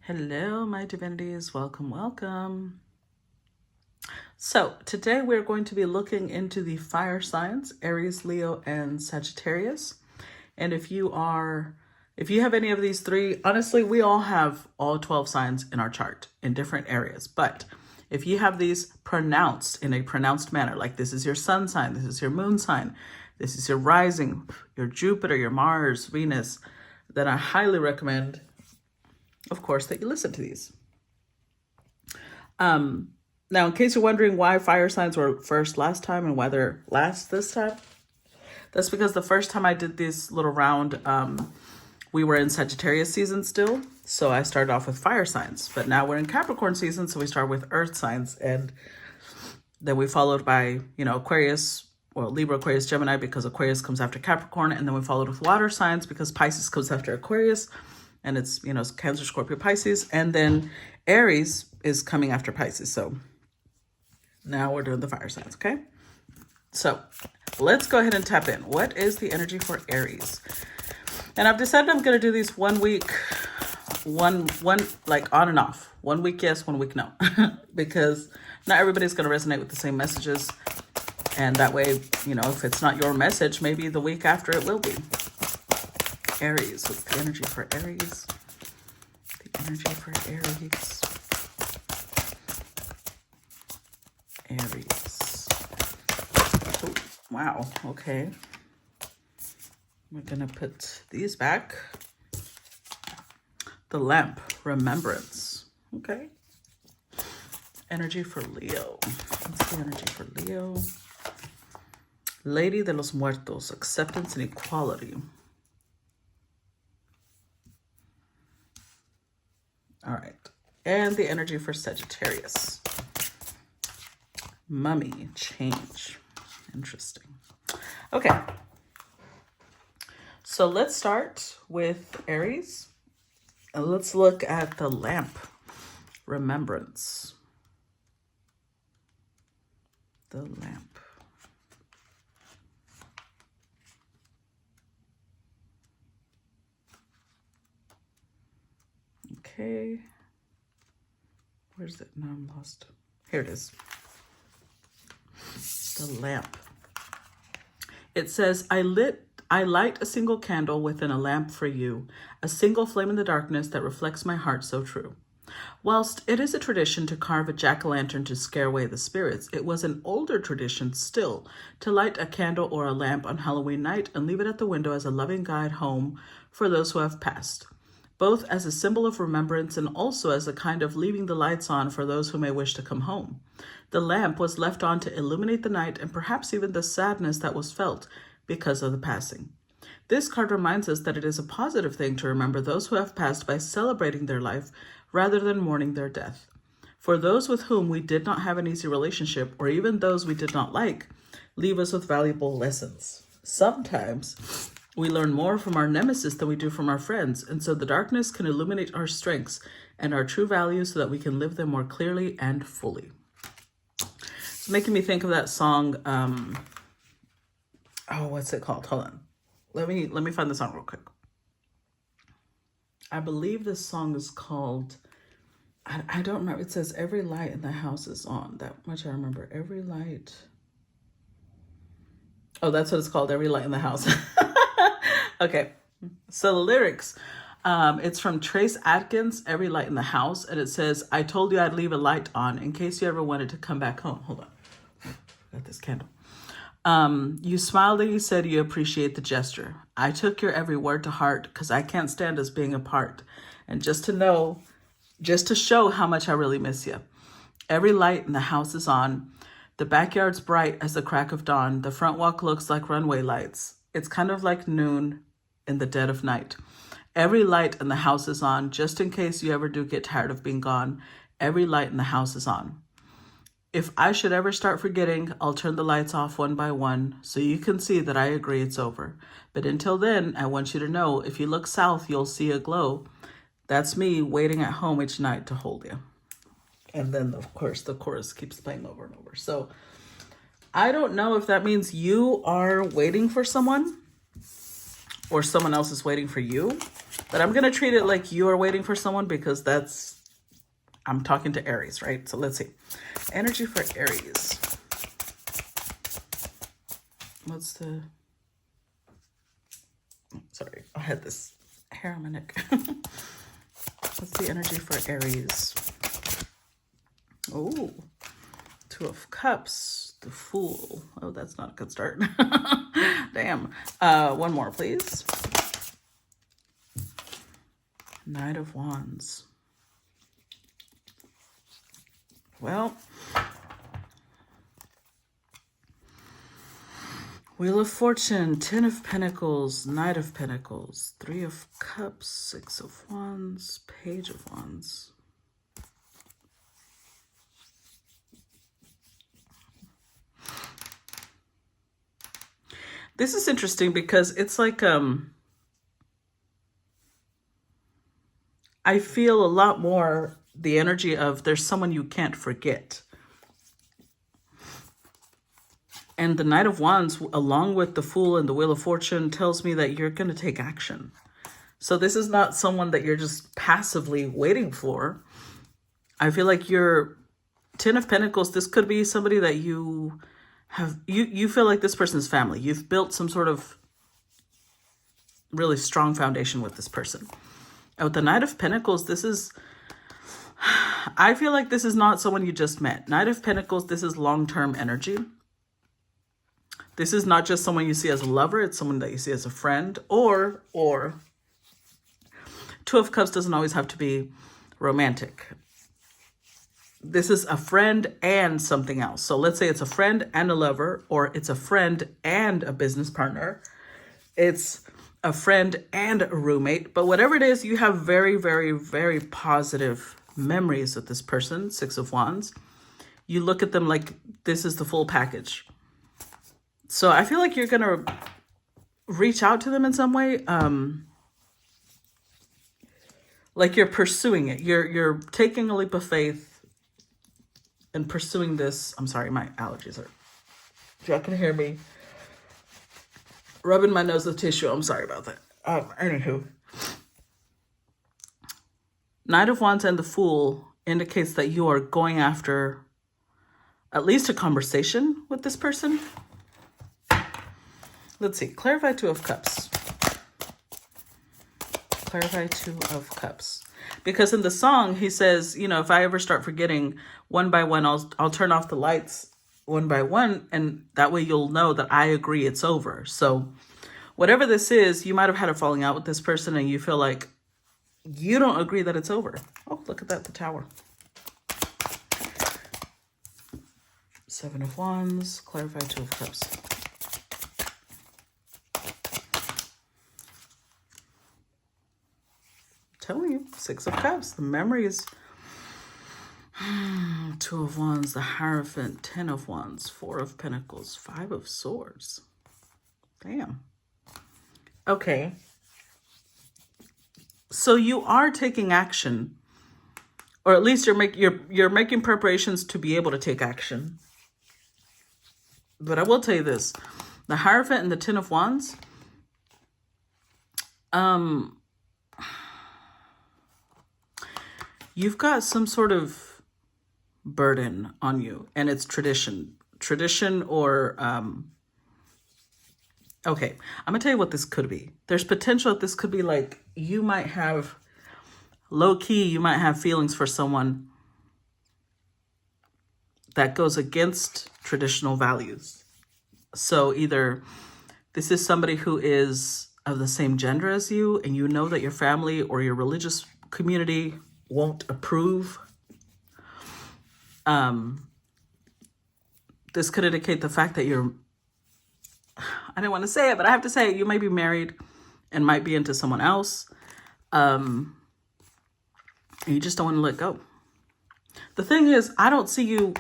Hello, my divinities. Welcome, welcome. So today we're going to be looking into the fire signs, Aries, Leo, and Sagittarius. And if you have any of these three, honestly, we all have all 12 signs in our chart in different areas. But if you have these pronounced in a pronounced manner, like this is your sun sign, this is your moon sign, this is your rising, your Jupiter, your Mars, Venus, then I highly recommend, of course, that you listen to these. Now, in case you're wondering why fire signs were first last time and why they're last this time, that's because the first time I did this little round, we were in Sagittarius season still. So I started off with fire signs, but now we're in Capricorn season. So we start with earth signs, and then we followed by, Aquarius, well, Libra, Aquarius, Gemini, because Aquarius comes after Capricorn. And then we followed with water signs because Pisces comes after Aquarius. And it's, Cancer, Scorpio, Pisces. And then Aries is coming after Pisces. So now we're doing the fire signs, okay? So let's go ahead and tap in. What is the energy for Aries? And I've decided I'm going to do these 1 week, one like on and off. 1 week yes, 1 week no. Because not everybody's going to resonate with the same messages. And that way, if it's not your message, maybe the week after it will be. Aries, what's the energy for Aries? The energy for Aries. Aries. Oh, wow, okay. We're gonna put these back. The lamp, remembrance. Okay. Energy for Leo. What's the energy for Leo? Lady de los Muertos, acceptance and equality. All right, and the energy for Sagittarius. Mummy, change. Interesting. Okay, so let's start with Aries. And let's look at the lamp, remembrance. The lamp. Okay, where's it? Now I'm lost. Here it is. The lamp. It says, I light a single candle within a lamp for you, a single flame in the darkness that reflects my heart so true. Whilst it is a tradition to carve a jack-o'-lantern to scare away the spirits, it was an older tradition still to light a candle or a lamp on Halloween night and leave it at the window as a loving guide home for those who have passed, both as a symbol of remembrance and also as a kind of leaving the lights on for those who may wish to come home. The lamp was left on to illuminate the night and perhaps even the sadness that was felt because of the passing. This card reminds us that it is a positive thing to remember those who have passed by celebrating their life rather than mourning their death. For those with whom we did not have an easy relationship, or even those we did not like, leave us with valuable lessons. Sometimes we learn more from our nemesis than we do from our friends, and so the darkness can illuminate our strengths and our true values so that we can live them more clearly and fully. It's making me think of that song, what's it called? Hold on. Let me find the song real quick. I believe this song is called, I don't remember. It says, every light in the house is on. That much I remember. Every light. Oh, that's what it's called. Every light in the house. Okay. So the lyrics, it's from Trace Adkins, Every Light in the House. And it says, I told you I'd leave a light on in case you ever wanted to come back home. Hold on. Got this candle. You smiled and you said you appreciate the gesture. I took your every word to heart because I can't stand us being apart. And just to show how much I really miss you. Every light in the house is on. The backyard's bright as the crack of dawn. The front walk looks like runway lights. It's kind of like noon in the dead of night. Every light in the house is on, just in case you ever do get tired of being gone. Every light in the house is on. If I should ever start forgetting, I'll turn the lights off one by one so you can see that I agree it's over. But until then, I want you to know if you look south, you'll see a glow. That's me waiting at home each night to hold you. And then, of course, the chorus keeps playing over and over. So I don't know if that means you are waiting for someone or someone else is waiting for you. But I'm going to treat it like you are waiting for someone because I'm talking to Aries, right? So let's see. Energy for Aries. What's the... Sorry, I had this hair on my neck. What's the energy for Aries? Oh, Two of Cups, the Fool. Oh, that's not a good start. Damn. One more, please. Knight of Wands. Well, Wheel of Fortune, 10 of Pentacles, Knight of Pentacles, 3 of Cups, 6 of Wands, Page of Wands. This is interesting because it's like, I feel a lot more the energy of there's someone you can't forget. And the Knight of Wands, along with the Fool and the Wheel of Fortune, tells me that you're going to take action. So this is not someone that you're just passively waiting for. I feel like you're 10 of Pentacles. This could be somebody that you have, you feel like this person's family. You've built some sort of really strong foundation with this person. And with the Knight of Pentacles, this is, I feel like this is not someone you just met. Knight of Pentacles, this is long-term energy. This is not just someone you see as a lover. It's someone that you see as a friend, or Two of Cups doesn't always have to be romantic. This is a friend and something else. So let's say it's a friend and a lover, or it's a friend and a business partner. It's a friend and a roommate. But whatever it is, you have very, very, very positive memories with this person, 6 of Wands. You look at them like this is the full package. So I feel like you're going to reach out to them in some way. Like you're pursuing it. You're taking a leap of faith and pursuing this. I'm sorry, my allergies are... Y'all can hear me rubbing my nose with tissue. I'm sorry about that. Anywho. Knight of Wands and the Fool indicates that you are going after at least a conversation with this person. Let's see. Clarify 2 of Cups. Clarify 2 of Cups. Because in the song, he says, you know, if I ever start forgetting one by one, I'll turn off the lights one by one. And that way you'll know that I agree it's over. So whatever this is, you might have had a falling out with this person and you feel like you don't agree that it's over. Oh, look at that. The Tower. 7 of Wands. Clarify 2 of Cups. Telling you, 6 of Cups, the memories. 2 of Wands, the Hierophant, 10 of Wands, 4 of Pentacles, 5 of Swords. Damn. Okay. So you are taking action, or at least you're making preparations to be able to take action. But I will tell you this: the Hierophant and the 10 of Wands. You've got some sort of burden on you, and it's tradition or, okay, I'm gonna tell you what this could be. There's potential that this could be like, you might have low key, you might have feelings for someone that goes against traditional values. So either this is somebody who is of the same gender as you, and you know that your family or your religious community won't approve. This could indicate the fact that you're, I didn't want to say it, but I have to say it, you might be married and might be into someone else. And you just don't want to let go. The thing is, I don't see you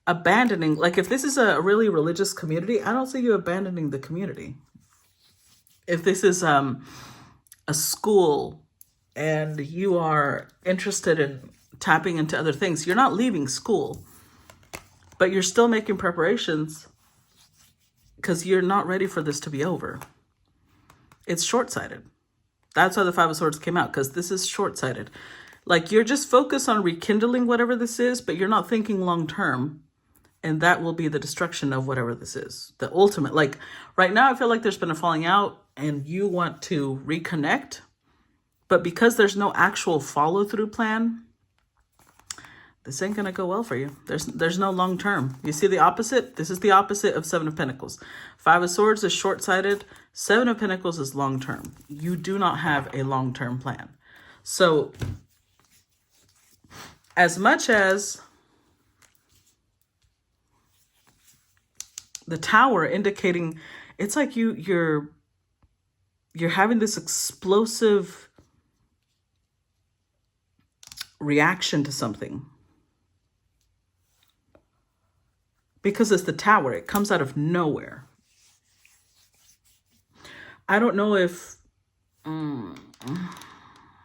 abandoning, like if this is a really religious community, I don't see you abandoning the community. If this is a school and you are interested in tapping into other things, you're not leaving school, but you're still making preparations because you're not ready for this to be over. It's short-sighted. That's why the Five of Swords came out, because this is short-sighted. Like, you're just focused on rekindling whatever this is, but you're not thinking long-term. And that will be the destruction of whatever this is. The ultimate, like right now, I feel like there's been a falling out and you want to reconnect. But because there's no actual follow-through plan, this ain't going to go well for you. There's no long-term. You see the opposite? This is the opposite of Seven of Pentacles. Five of Swords is short-sighted. Seven of Pentacles is long-term. You do not have a long-term plan. So as much as the Tower indicating, it's like you're having this explosive reaction to something. Because it's the Tower, it comes out of nowhere. I don't know if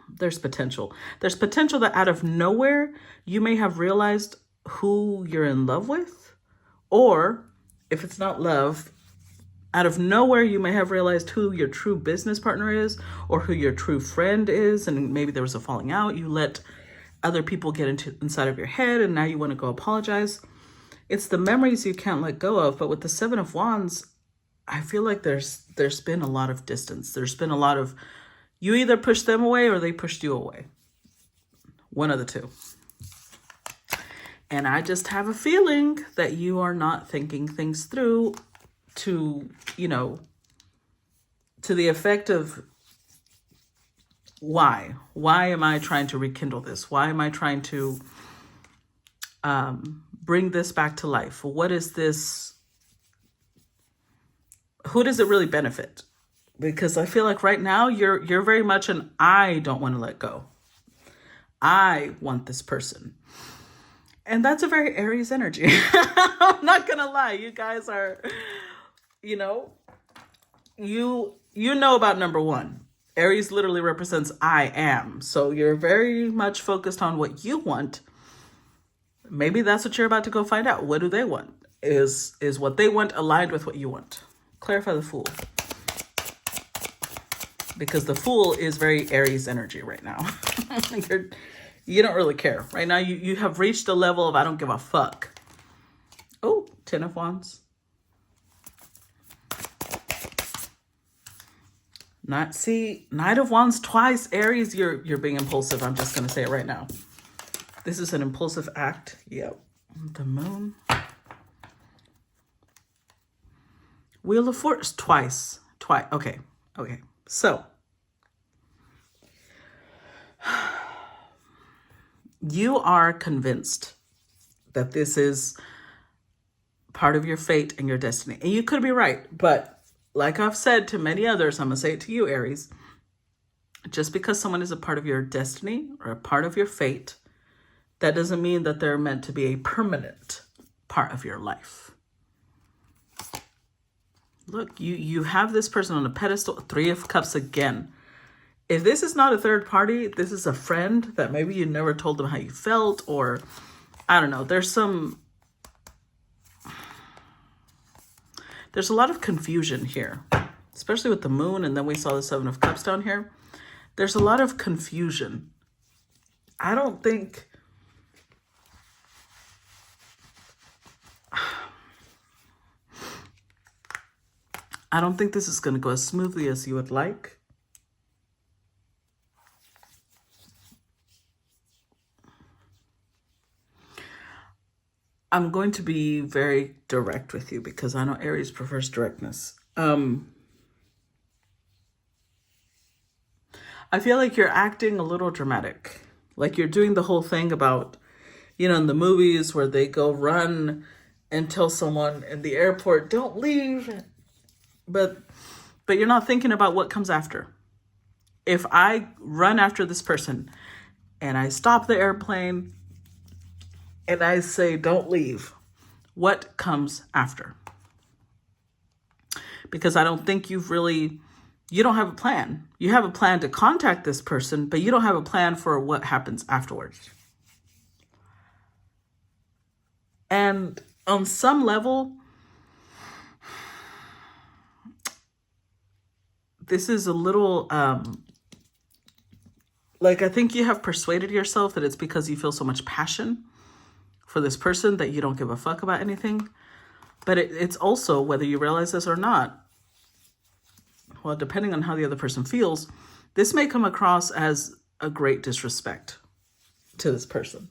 there's potential. There's potential that out of nowhere, you may have realized who you're in love with, or if it's not love, out of nowhere, you may have realized who your true business partner is or who your true friend is. And maybe there was a falling out. You let other people get inside of your head and now you want to go apologize. It's the memories you can't let go of. But with the Seven of Wands, I feel like there's been a lot of distance. There's been a lot of, you either pushed them away or they pushed you away. One of the two. And I just have a feeling that you are not thinking things through to, you know, to the effect of why? Why am I trying to rekindle this? Why am I trying to bring this back to life? What is this? Who does it really benefit? Because I feel like right now you're very much an I don't want to let go. I want this person. And that's a very Aries energy. I'm not going to lie. You guys are, you know, you know about number one. Aries literally represents I am. So you're very much focused on what you want. Maybe that's what you're about to go find out. What do they want? Is what they want aligned with what you want? Clarify the Fool. Because the Fool is very Aries energy right now. You don't really care. Right now, you have reached a level of I don't give a fuck. Oh, Ten of Wands. Knight of Wands twice. Aries, you're being impulsive. I'm just going to say it right now. This is an impulsive act. Yep. The Moon. Wheel of Fortune twice. Okay. So. You are convinced that this is part of your fate and your destiny. And you could be right. But like I've said to many others, I'm going to say it to you, Aries. Just because someone is a part of your destiny or a part of your fate, that doesn't mean that they're meant to be a permanent part of your life. Look, you have this person on a pedestal. Three of Cups again. If this is not a third party, this is a friend that maybe you never told them how you felt, or I don't know. There's a lot of confusion here, especially with the Moon. And then we saw the Seven of Cups down here. There's a lot of confusion. I don't think this is going to go as smoothly as you would like. I'm going to be very direct with you because I know Aries prefers directness. I feel like you're acting a little dramatic. Like you're doing the whole thing about, you know, in the movies where they go run and tell someone in the airport, don't leave. But you're not thinking about what comes after. If I run after this person and I stop the airplane and I say, don't leave, what comes after? Because I don't think you don't have a plan. You have a plan to contact this person, but you don't have a plan for what happens afterwards. And on some level, this is a little Like, I think you have persuaded yourself that it's because you feel so much passion for this person that you don't give a fuck about anything. But it's also, whether you realize this or not, well, depending on how the other person feels, this may come across as a great disrespect to this person.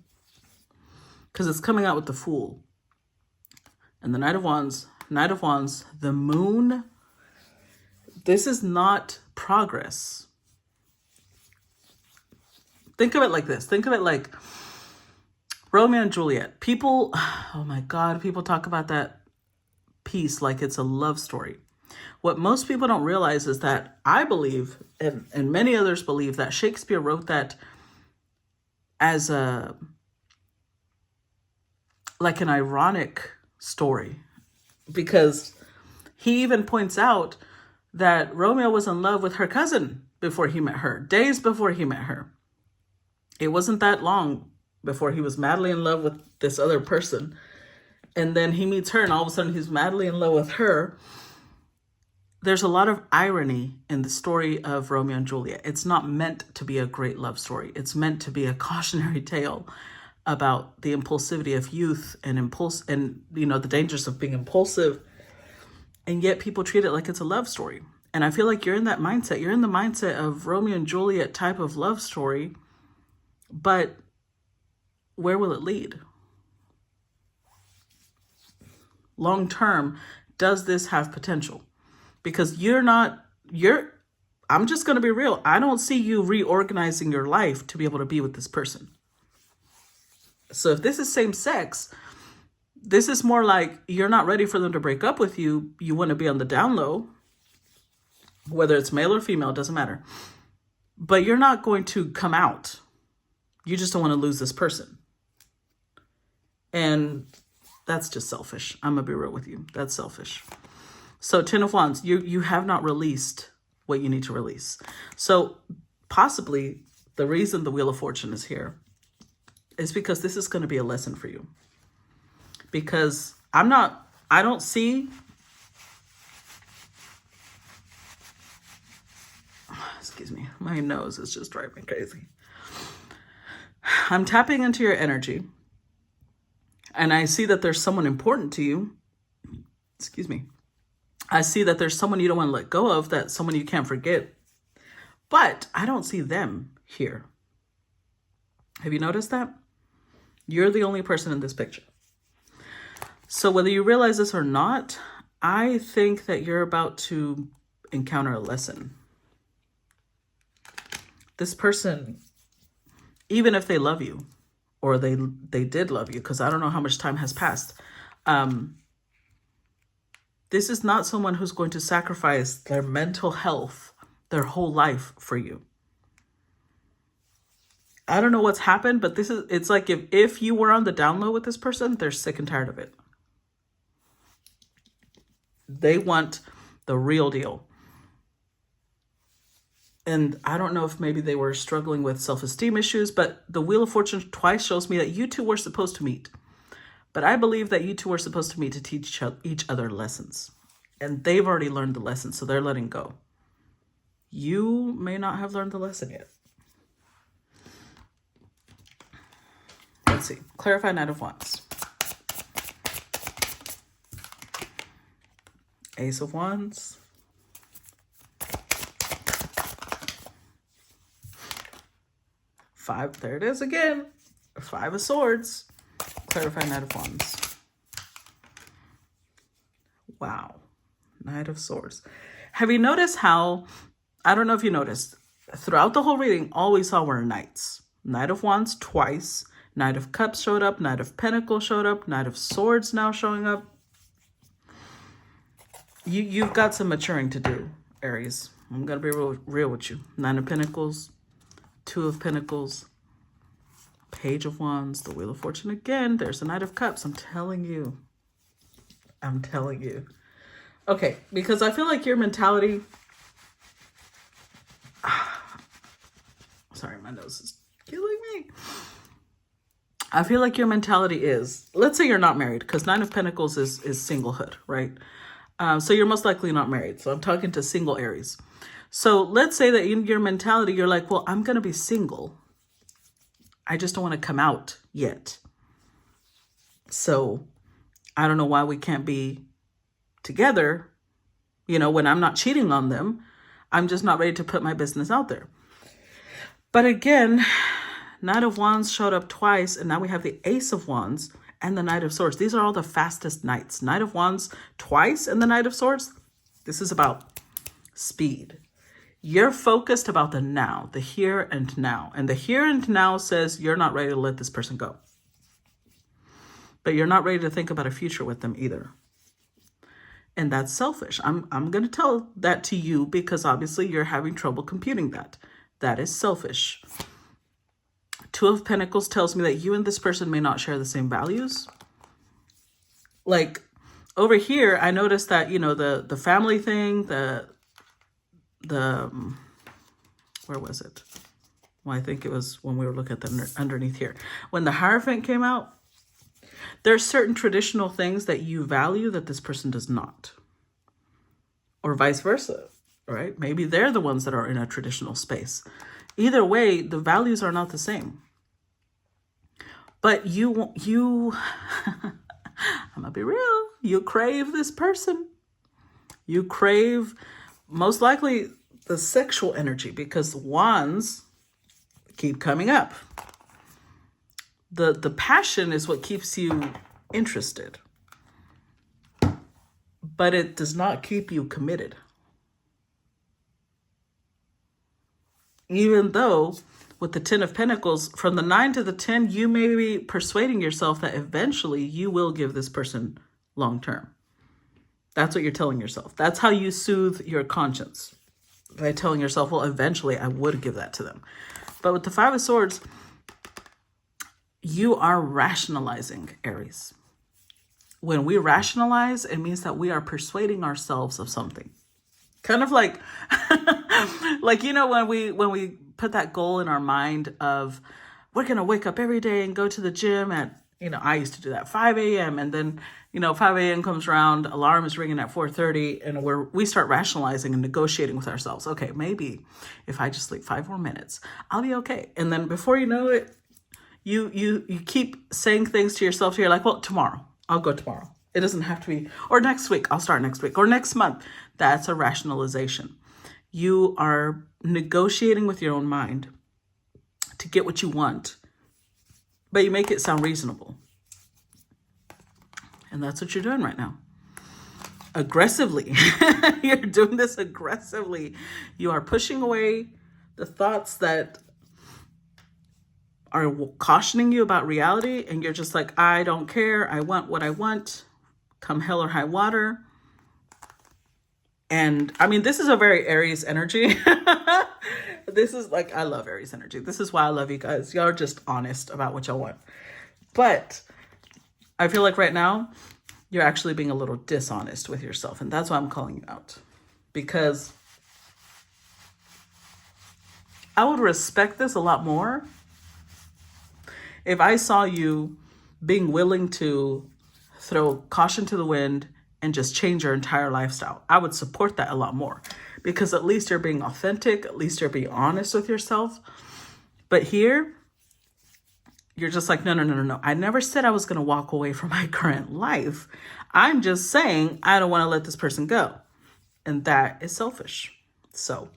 Because it's coming out with the Fool. And the Knight of Wands, the Moon. This is not progress. Think of it like this. Think of it like Romeo and Juliet. People, oh my God, people talk about that piece like it's a love story. What most people don't realize is that I believe, and many others believe, that Shakespeare wrote that as like an ironic story, because he even points out that Romeo was in love with her cousin before he met her, days before he met her. It wasn't that long before he was madly in love with this other person. And then he meets her and all of a sudden he's madly in love with her. There's a lot of irony in the story of Romeo and Juliet. It's not meant to be a great love story. It's meant to be a cautionary tale about the impulsivity of youth and the dangers of being impulsive. And yet people treat it like it's a love story. And I feel like you're in that mindset. You're in the mindset of Romeo and Juliet type of love story. But where will it lead? Long term, does this have potential? Because I'm just going to be real. I don't see you reorganizing your life to be able to be with this person. So if this is same sex, this is more like you're not ready for them to break up with you. You want to be on the down low, whether it's male or female, doesn't matter. But you're not going to come out. You just don't want to lose this person. And that's just selfish. I'm going to be real with you. That's selfish. So 10 of Wands, you have not released what you need to release. So possibly the reason the Wheel of Fortune is here is because this is going to be a lesson for you. Because I don't see, excuse me, my nose is just driving me crazy. I'm tapping into your energy and I see that there's someone important to you. Excuse me. I see that there's someone you don't want to let go of, that someone you can't forget. But I don't see them here. Have you noticed that? You're the only person in this picture. So whether you realize this or not, I think that you're about to encounter a lesson. This person, even if they love you, or they did love you, because I don't know how much time has passed, this is not someone who's going to sacrifice their mental health, their whole life for you. I don't know what's happened, but it's like if you were on the down low with this person, they're sick and tired of it. They want the real deal. And I don't know if maybe they were struggling with self-esteem issues, but the Wheel of Fortune twice shows me that you two were supposed to meet. But I believe that you two were supposed to meet to teach each other lessons. And they've already learned the lesson, so they're letting go. You may not have learned the lesson yet. Let's see. Clarify Knight of Wands. Ace of Wands. Five. There it is again. Five of Swords. Clarify Knight of Wands. Wow. Knight of Swords. Have you noticed how, I don't know if you noticed, throughout the whole reading, all we saw were knights. Knight of Wands twice. Knight of Cups showed up. Knight of Pentacles showed up. Knight of Swords now showing up. You've got some maturing to do, Aries. I'm going to be real with you. Nine of Pentacles. Two of Pentacles. Page of Wands, the Wheel of Fortune again. There's the Knight of Cups. I'm telling you. I'm telling you. Okay, because I feel like your mentality... Sorry, my nose is killing me. I feel like your mentality is... Let's say you're not married, because Nine of Pentacles is singlehood, right? So you're most likely not married. So I'm talking to single Aries. So let's say that in your mentality, you're like, well, I'm going to be single. I just don't want to come out yet. So I don't know why we can't be together. You know, when I'm not cheating on them, I'm just not ready to put my business out there. But again, Knight of Wands showed up twice, and now we have the Ace of Wands and the Knight of Swords. These are all the fastest knights. Knight of Wands twice and the Knight of Swords. This is about speed. You're focused about the now, the here and now. And the here and now says you're not ready to let this person go. But you're not ready to think about a future with them either. And that's selfish. I'm going to tell that to you because obviously you're having trouble computing that. That is selfish. Two of Pentacles tells me that you and this person may not share the same values. Like over here, I noticed that, you know, the family thing, the where was it? Well, I think it was when we were looking at the underneath here. When the Hierophant came out, there's certain traditional things that you value that this person does not. Or vice versa, right? Maybe they're the ones that are in a traditional space. Either way, the values are not the same. But you I'm gonna be real, you crave this person. You crave most likely the sexual energy because wands keep coming up. The passion is what keeps you interested. But it does not keep you committed. Even though with the 10 of Pentacles, from the 9 to the 10, you may be persuading yourself that eventually you will give this person long term. That's what you're telling yourself. That's how you soothe your conscience. By telling yourself, well, eventually I would give that to them. But with the 5 of Swords, you are rationalizing, Aries. When we rationalize, it means that we are persuading ourselves of something. Kind of like, like, you know, when we put that goal in our mind of we're going to wake up every day and go to the gym at, you know, I used to do that 5 a.m. And then, you know, 5 a.m. comes around, alarm is ringing at 4:30 and we start rationalizing and negotiating with ourselves. Okay, maybe if I just sleep 5 more minutes, I'll be okay. And then before you know it, you keep saying things to yourself. You're like, well, tomorrow, I'll go tomorrow. It doesn't have to be, or next week, I'll start next week, or next month. That's a rationalization. You are negotiating with your own mind to get what you want, but you make it sound reasonable. And that's what you're doing right now. Aggressively. You're doing this aggressively. You are pushing away the thoughts that are cautioning you about reality, and you're just like, I don't care. I want what I want, come hell or high water. And I mean, this is a very Aries energy. This is like, I love Aries energy. This is why I love you guys. Y'all are just honest about what y'all want. But I feel like right now, you're actually being a little dishonest with yourself. And that's why I'm calling you out. Because I would respect this a lot more if I saw you being willing to throw caution to the wind and just change your entire lifestyle. I would support that a lot more because at least you're being authentic. At least you're being honest with yourself. But here, you're just like, no. I never said I was going to walk away from my current life. I'm just saying I don't want to let this person go. And that is selfish. So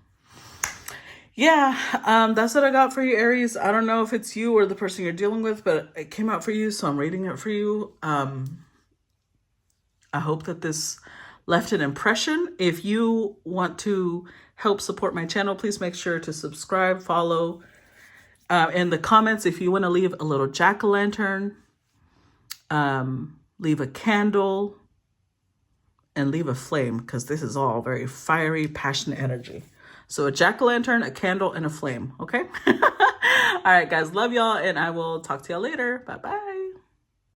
yeah, that's what I got for you, Aries. I don't know if it's you or the person you're dealing with, but it came out for you, so I'm reading it for you. I hope that this left an impression. If you want to help support my channel, please make sure to subscribe, follow. In the comments, if you want to leave a little jack-o'-lantern, leave a candle, and leave a flame, because this is all very fiery, passionate energy. So a jack-o'-lantern, a candle, and a flame, okay? All right, guys, love y'all, and I will talk to y'all later. Bye-bye.